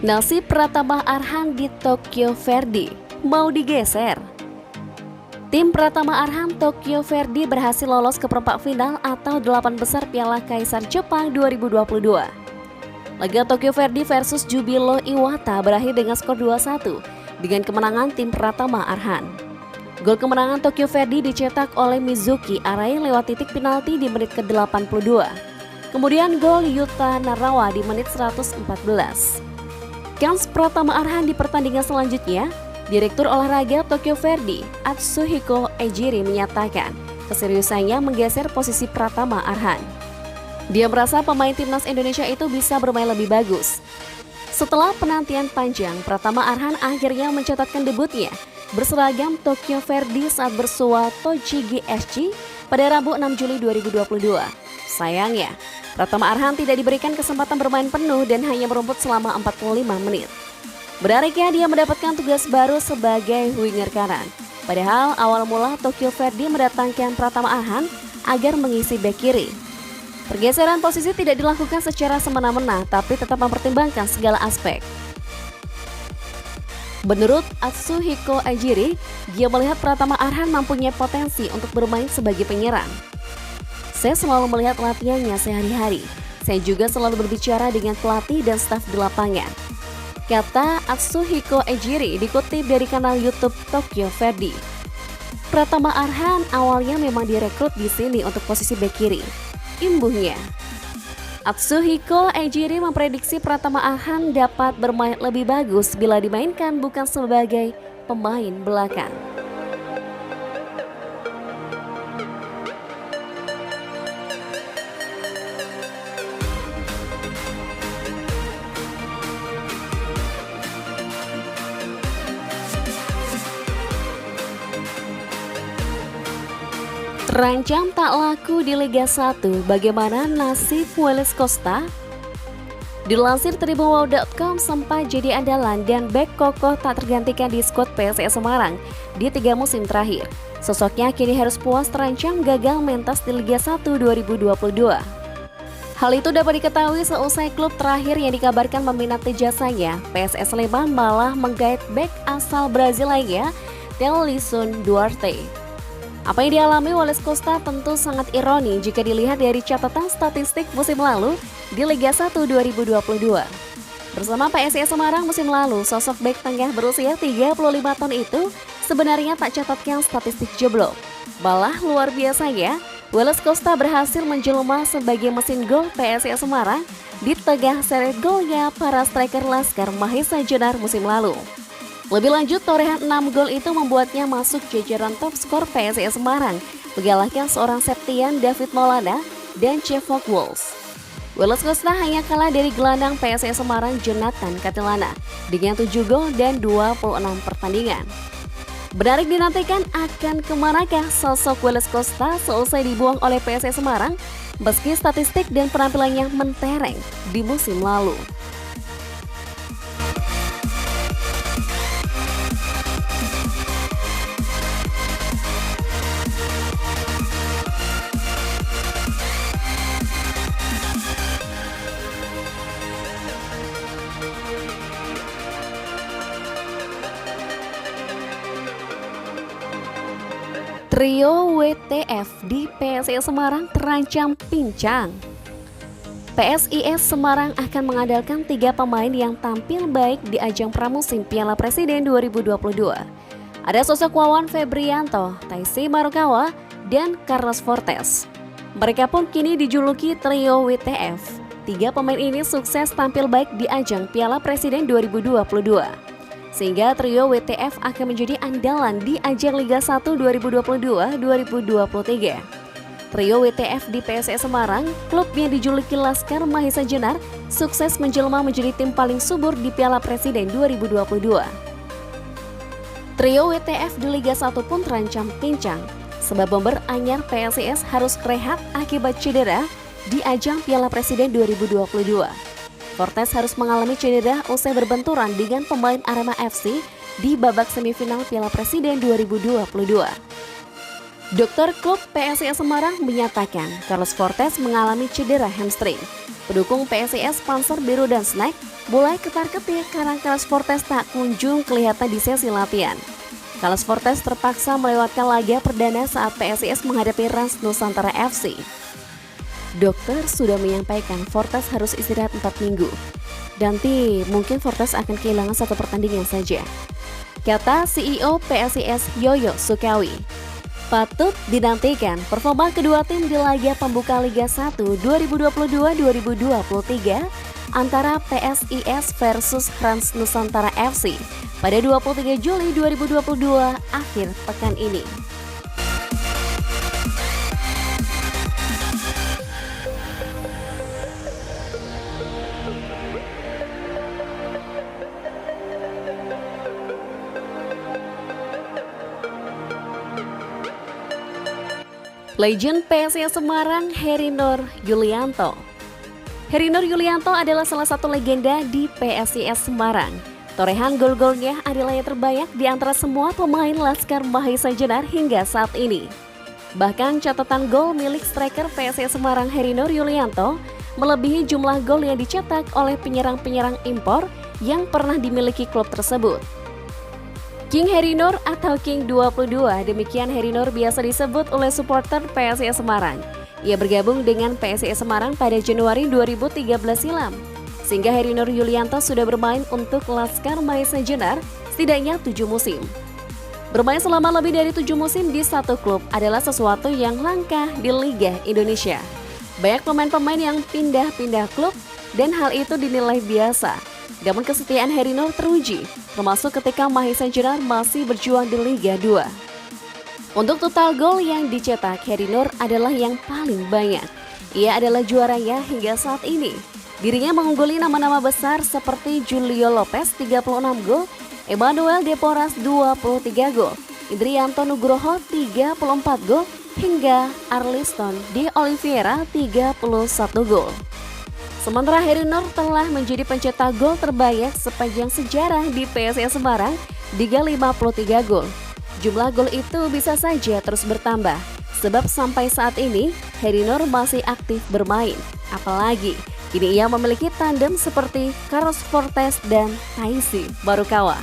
Nasib Pratama Arhan di Tokyo Verde mau digeser. Tim Pratama Arhan Tokyo Verde berhasil lolos ke perempat final atau 8 besar Piala Kaisar Jepang 2022. Laga Tokyo Verde versus Jubilo Iwata berakhir dengan skor 2-1 dengan kemenangan tim Pratama Arhan. Gol kemenangan Tokyo Verde dicetak oleh Mizuki Arai lewat titik penalti di menit ke-82. Kemudian gol Yuta Narawa di menit 114. Kans Pratama Arhan di pertandingan selanjutnya, Direktur Olahraga Tokyo Verde, Atsuhiko Ejiri menyatakan keseriusannya menggeser posisi Pratama Arhan. Dia merasa pemain timnas Indonesia itu bisa bermain lebih bagus. Setelah penantian panjang, Pratama Arhan akhirnya mencatatkan debutnya berseragam Tokyo Verde saat bersua Tochigi SC pada Rabu 6 Juli 2022. Sayangnya, Pratama Arhan tidak diberikan kesempatan bermain penuh dan hanya merumput selama 45 menit. Benarnya dia mendapatkan tugas baru sebagai winger kanan. Padahal awal mula Tokyo Verde mendatangkan Pratama Arhan agar mengisi bek kiri. Pergeseran posisi tidak dilakukan secara semena-mena, tapi tetap mempertimbangkan segala aspek. Menurut Atsuhiko Ejiri, dia melihat Pratama Arhan mempunyai potensi untuk bermain sebagai penyerang. Saya selalu melihat latihannya sehari-hari. Saya juga selalu berbicara dengan pelatih dan staf di lapangan, kata Atsuhiko Ejiri dikutip dari kanal YouTube Tokyo Verde. Pratama Arhan awalnya memang direkrut di sini untuk posisi bek kiri. Imbuhnya, Atsuhiko Ejiri memprediksi Pratama Arhan dapat bermain lebih bagus bila dimainkan bukan sebagai pemain belakang. Terancam tak laku di Liga 1, bagaimana nasib Welles Costa? Dilansir tribunwow.com, sempat jadi andalan dan bek kokoh tak tergantikan di skuad PSIS Semarang di 3 musim terakhir. Sosoknya kini harus puas terancam gagal mentas di Liga 1 2022. Hal itu dapat diketahui seusai klub terakhir yang dikabarkan meminati jasanya, PSS Sleman, malah menggait bek asal Brazil lainnya, Thelyson Duarte. Apa yang dialami Welles Costa tentu sangat ironi jika dilihat dari catatan statistik musim lalu di Liga 1 2022. Bersama PSIS Semarang musim lalu, sosok bek tengah berusia 35 tahun itu sebenarnya tak catatkan statistik jeblok. Malah luar biasanya, Welles Costa berhasil menjelma sebagai mesin gol PSIS Semarang di tengah seret golnya para striker Laskar Mahesa Jenar musim lalu. Lebih lanjut, torehan 6 gol itu membuatnya masuk jajaran top skor PSIS Semarang, mengalahkan seorang Septian David Maulana dan Cevok Wolves. Welles Costa hanya kalah dari gelandang PSIS Semarang Jonathan Katilana dengan 7 gol dan 26 pertandingan. Menarik dinantikan akan kemanakah sosok Welles Costa seusai dibuang oleh PSIS Semarang, meski statistik dan penampilannya mentereng di musim lalu. Trio WTF di PSIS Semarang terancam pincang. PSIS Semarang akan mengandalkan 3 pemain yang tampil baik di ajang pramusim Piala Presiden 2022. Ada sosok Wawan Febrianto, Taisi Marukawa, dan Carlos Fortes. Mereka pun kini dijuluki Trio WTF. 3 pemain ini sukses tampil baik di ajang Piala Presiden 2022. Sehingga trio WTF akan menjadi andalan di ajang Liga 1 2022-2023. Trio WTF di PSIS Semarang, klub yang dijuluki Laskar Mahesa Jenar, sukses menjelma menjadi tim paling subur di Piala Presiden 2022. Trio WTF di Liga 1 pun terancam pincang, sebab bomber anyar PSIS harus rehat akibat cedera di ajang Piala Presiden 2022. Fortes harus mengalami cedera usai berbenturan dengan pemain Arema FC di babak semifinal Piala Presiden 2022. Dokter klub PSIS Semarang menyatakan Carlos Fortes mengalami cedera hamstring. Pendukung PSIS Panser Biru dan Snack mulai ketar-ketir karena Carlos Fortes tak kunjung kelihatan di sesi latihan. Carlos Fortes terpaksa melewatkan laga perdana saat PSIS menghadapi Rans Nusantara FC. Dokter sudah menyampaikan Fortes harus istirahat 4 minggu. Nanti mungkin Fortes akan kehilangan 1 pertandingan saja, kata CEO PSIS Yoyo Sukawi. Patut dinantikan performa kedua tim di laga pembuka Liga 1 2022-2023 antara PSIS versus Rans Nusantara FC pada 23 Juli 2022 akhir pekan ini. Legend PSIS Semarang Heri Nur Yulianto. Heri Nur Yulianto adalah salah satu legenda di PSIS Semarang. Torehan gol-golnya adalah yang terbanyak di antara semua pemain Laskar Mahesa Jenar hingga saat ini. Bahkan catatan gol milik striker PSIS Semarang Heri Nur Yulianto melebihi jumlah gol yang dicetak oleh penyerang-penyerang impor yang pernah dimiliki klub tersebut. King Heri Nur atau King 22, demikian Heri Nur biasa disebut oleh supporter PSIS Semarang. Ia bergabung dengan PSIS Semarang pada Januari 2013 silam. Sehingga Heri Nur Yulianto sudah bermain untuk Laskar Mahesa Jenar setidaknya 7 musim. Bermain selama lebih dari 7 musim di satu klub adalah sesuatu yang langka di Liga Indonesia. Banyak pemain-pemain yang pindah-pindah klub dan hal itu dinilai biasa. Namun kesetiaan Heri Nur teruji, termasuk ketika Mahesa Jenar masih berjuang di Liga 2. Untuk total gol yang dicetak, Heri Nur adalah yang paling banyak. Ia adalah juaranya hingga saat ini. Dirinya mengungguli nama-nama besar seperti Julio Lopez 36 gol, Emmanuel Deporas 23 gol, Indrianto Nugroho 34 gol, hingga Arliston de Oliveira 31 gol. Sementara Heri Nur telah menjadi pencetak gol terbanyak sepanjang sejarah di PSIS Semarang dengan 53 gol. Jumlah gol itu bisa saja terus bertambah, sebab sampai saat ini Heri Nur masih aktif bermain. Apalagi kini ia memiliki tandem seperti Carlos Fortes dan Taisi Barukawa.